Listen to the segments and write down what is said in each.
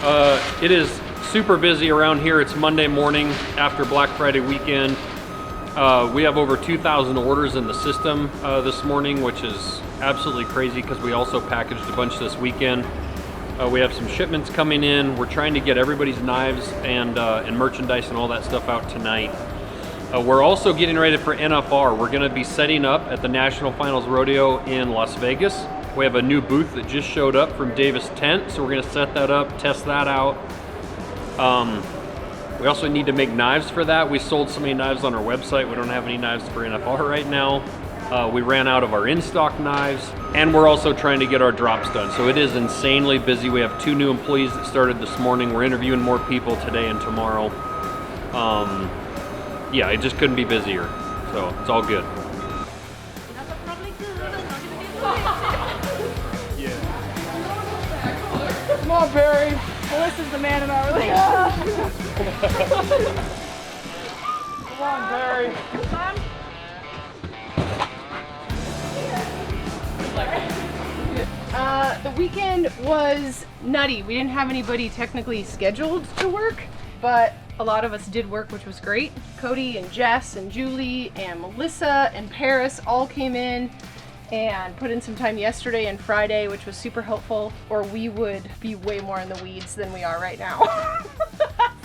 It is super busy around here. It's Monday morning after Black Friday weekend. We have over 2,000 orders in the system this morning, which is absolutely crazy because we also packaged a bunch this weekend. We have some shipments coming in. We're trying to get everybody's knives and merchandise and all that stuff out tonight. We're also getting ready for NFR. We're going to be setting up at the National Finals Rodeo in Las Vegas. We have a new booth that just showed up from Davis Tent, so we're going to set that up, test that out. We also need to make knives for that. We sold so many knives on our website. We don't have any knives for NFR right now. We ran out of our in-stock knives, and we're also trying to get our drops done. So it is insanely busy. We have 2 new employees that started this morning. We're interviewing more people today and tomorrow. Yeah, it just couldn't be busier. So it's all good. Come on, Barry. Melissa's the man in our relationship. Come on, Barry. The weekend was nutty. We didn't have anybody technically scheduled to work, but a lot of us did work, which was great. Cody and Jess and Julie and Melissa and Paris all came in and put in some time yesterday and Friday, which was super helpful, or we would be way more in the weeds than we are right now.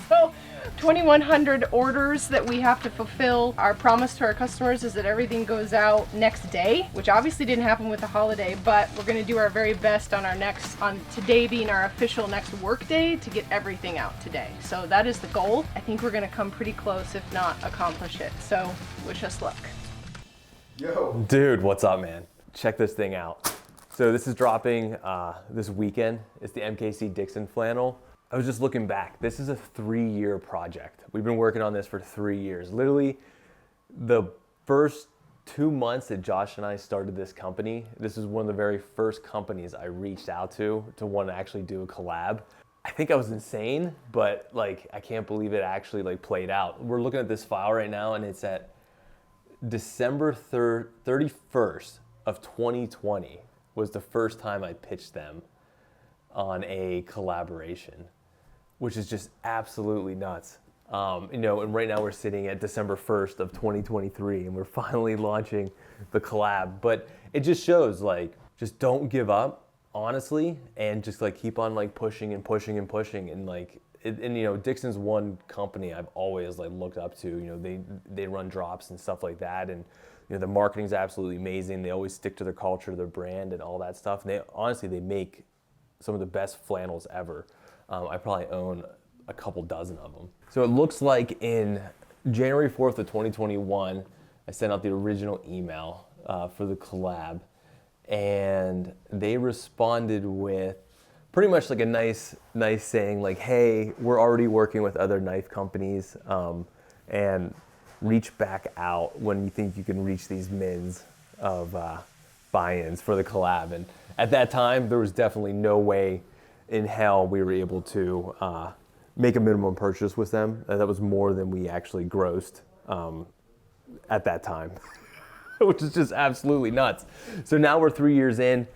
So 2,100 orders that we have to fulfill. Our promise to our customers is that everything goes out next day, which obviously didn't happen with the holiday, but we're gonna do our very best on today being our official next work day to get everything out today. So that is the goal. I think we're gonna come pretty close, if not accomplish it. So wish us luck. Yo. Dude, what's up, man? Check this thing out. So this is dropping this weekend. It's the MKC Dixon Flannel. I was just looking back. This is a 3-year project. We've been working on this for 3 years. Literally, the first 2 months that Josh and I started this company, this is one of the very first companies I reached out to want to actually do a collab. I think I was insane, but like I can't believe it actually like played out. We're looking at this file right now, and it's at December 31st of 2020 was the first time I pitched them on a collaboration, which is just absolutely nuts. And right now we're sitting at December 1st of 2023, and we're finally launching the collab. But it just shows, like, just don't give up, honestly, and just like keep on like pushing and pushing and pushing. And like, Dixon's one company I've always like looked up to. They run drops and stuff like that, and the marketing's absolutely amazing. They always stick to their culture, their brand, and all that stuff. And they make some of the best flannels ever. I probably own a couple dozen of them. So it looks like in January 4th of 2021, I sent out the original email for the collab, and they responded with pretty much like a nice saying like, hey, we're already working with other knife companies, and reach back out when you think you can reach these mins of buy-ins for the collab. And at that time, there was definitely no way in hell we were able to make a minimum purchase with them. That was more than we actually grossed at that time, which is just absolutely nuts. So now we're 3 years in,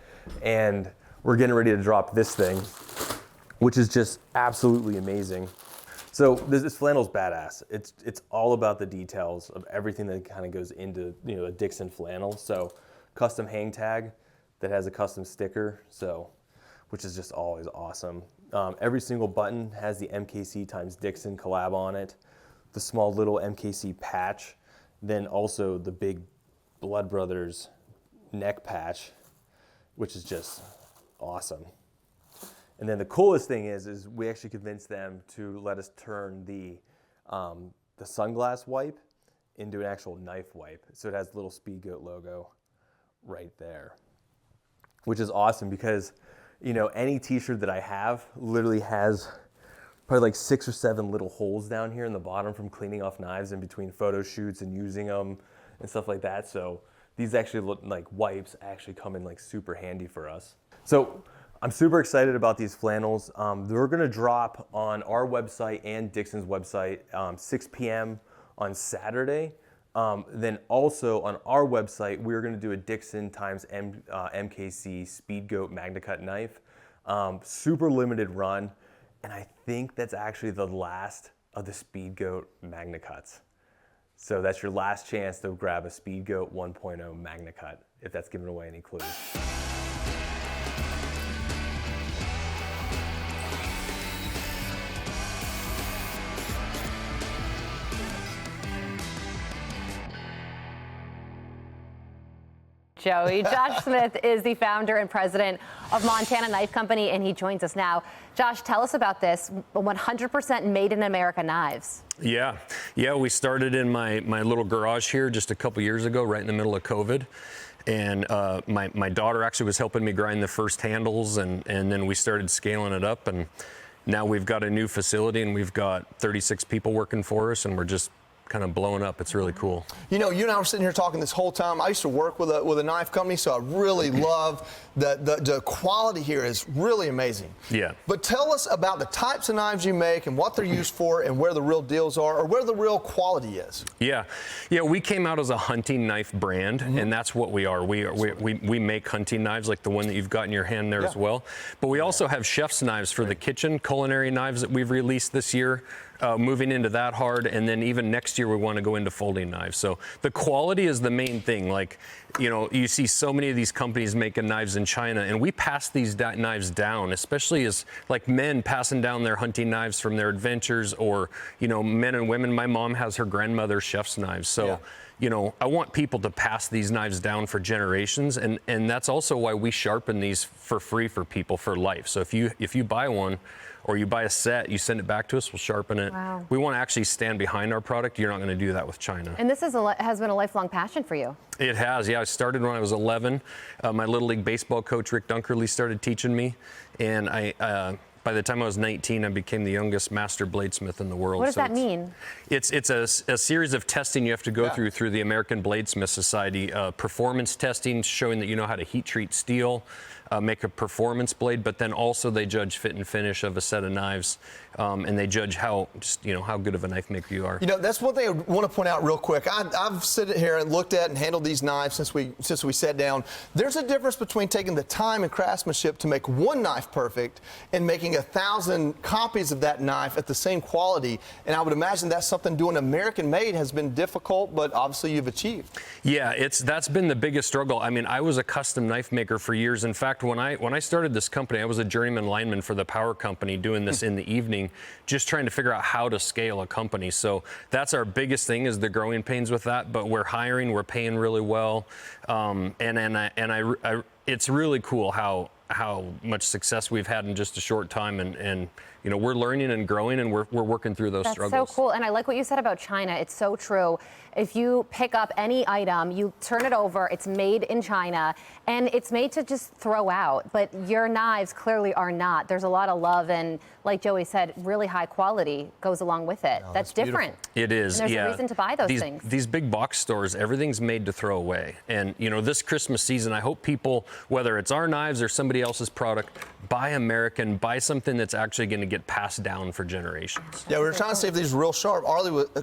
and we're getting ready to drop this thing, which is just absolutely amazing. So this flannel's badass. It's all about the details of everything that kind of goes into a Dixon flannel. So custom hang tag that has a custom sticker, which is just always awesome. Every single button has the MKC times Dixon collab on it. The small little MKC patch, then also the big Blood Brothers neck patch, which is just awesome. And then the coolest thing is we actually convinced them to let us turn the sunglass wipe into an actual knife wipe. So it has the little Speedgoat logo right there, which is awesome because, any t-shirt that I have literally has probably like 6 or 7 little holes down here in the bottom from cleaning off knives in between photo shoots and using them and stuff like that. So these actually look like wipes actually come in like super handy for us. So I'm super excited about these flannels. They're gonna drop on our website and Dixon's website 6 p.m. on Saturday. Then also on our website, we're gonna do a Dixon times MKC Speedgoat MagnaCut knife. Super limited run. And I think that's actually the last of the Speed Goat Magna Cuts. So that's your last chance to grab a Speed Goat 1.0 Magna Cut, if that's giving away any clues. Joey. Josh Smith is the founder and president of Montana Knife Company, and he joins us now. Josh, tell us about this 100% made in America knives. Yeah, we started in my little garage here just a couple years ago, right in the middle of COVID. And my daughter actually was helping me grind the first handles, and then we started scaling it up. And now we've got a new facility, and we've got 36 people working for us, and we're just kind of blowing up. It's really cool. You know, you and I were sitting here talking this whole time. I used to work with a knife company, so I really love the quality here is really amazing. Yeah. But tell us about the types of knives you make and what they're used for and where the real deals are or where the real quality is. Yeah, we came out as a hunting knife brand, and that's what we are. We make hunting knives like the one that you've got in your hand there as well. But we also have chef's knives for the kitchen, culinary knives that we've released this year. Moving into that hard, and then even next year we want to go into folding knives. So the quality is the main thing. Like, you know, you see so many of these companies making knives in China, and we pass these knives down, especially as like men passing down their hunting knives from their adventures, or, you know, men and women. My mom has her grandmother's chef's knives. So, you know, I want people to pass these knives down for generations, and that's also why we sharpen these for free for people for life. So if you buy one, or you buy a set, you send it back to us, we'll sharpen it. Wow. We want to actually stand behind our product. You're not going to do that with China. And this has been a lifelong passion for you. It has, yeah. I started when I was 11. My Little League baseball coach, Rick Dunkerley, started teaching me. And by the time I was 19, I became the youngest master bladesmith in the world. What does that mean? It's a series of testing you have to go through the American Bladesmith Society. Performance testing, showing that you know how to heat treat steel, make a performance blade, but then also they judge fit and finish of a set of knives, and they judge how good of a knife maker you are. You know, that's one thing I want to point out real quick. I've sat here and looked at and handled these knives since we sat down. There's a difference between taking the time and craftsmanship to make one knife perfect and making 1,000 copies of that knife at the same quality. And I would imagine that's something doing American made has been difficult, but obviously you've achieved. Yeah, that's been the biggest struggle. I mean, I was a custom knife maker for years. In fact, when I started this company, I was a journeyman lineman for the power company, doing this in the evening, just trying to figure out how to scale a company. So that's our biggest thing, is the growing pains with that. But we're hiring, we're paying really well, it's really cool how much success we've had in just a short time, and you know, we're learning and growing, and we're working through those struggles. That's so cool. And I like what you said about China. It's so true. If you pick up any item, you turn it over, it's made in China, and it's made to just throw out. But your knives clearly are not. There's a lot of love, and like Joey said, really high quality goes along with it. Oh, that's different. It is. And there's a reason to buy those things. These big box stores, everything's made to throw away. And you know, this Christmas season, I hope people, whether it's our knives or somebody else's product, buy American, buy something that's actually going to get passed down for generations. Yeah, we were trying to see if these were real sharp.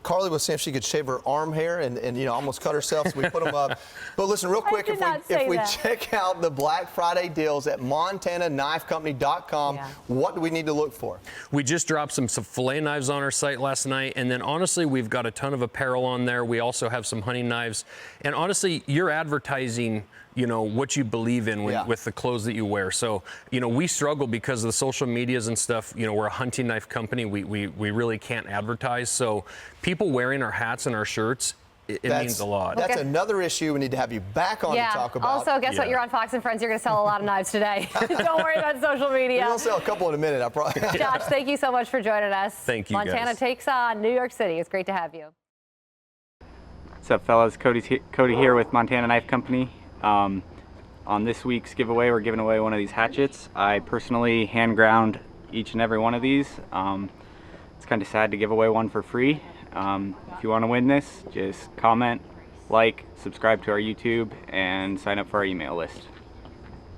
Carly was saying if she could shave her arm hair and you know, almost cut herself, so we put them up. But listen, real quick, if we check out the Black Friday deals at MontanaKnifeCompany.com, what do we need to look for? We just dropped some fillet knives on our site last night, and then honestly, we've got a ton of apparel on there. We also have some hunting knives, and honestly, you're advertising, you know, what you believe in with the clothes that you wear. So, you know, we struggle because of the social medias and stuff. You know, we're a hunting knife company. We really can't advertise. So people wearing our hats and our shirts, it means a lot. That's another issue we need to have you back on to talk about. Also, guess what? You're on Fox and Friends. You're going to sell a lot of knives today. Don't worry about social media. We'll sell a couple in a minute, I probably. Josh, thank you so much for joining us. Thank you, Montana takes on New York City. It's great to have you. What's up, fellas? Cody here with Montana Knife Company. On this week's giveaway, we're giving away one of these hatchets. I personally hand ground each and every one of these. It's kind of sad to give away one for free. If you want to win this, just comment, like, subscribe to our YouTube, and sign up for our email list.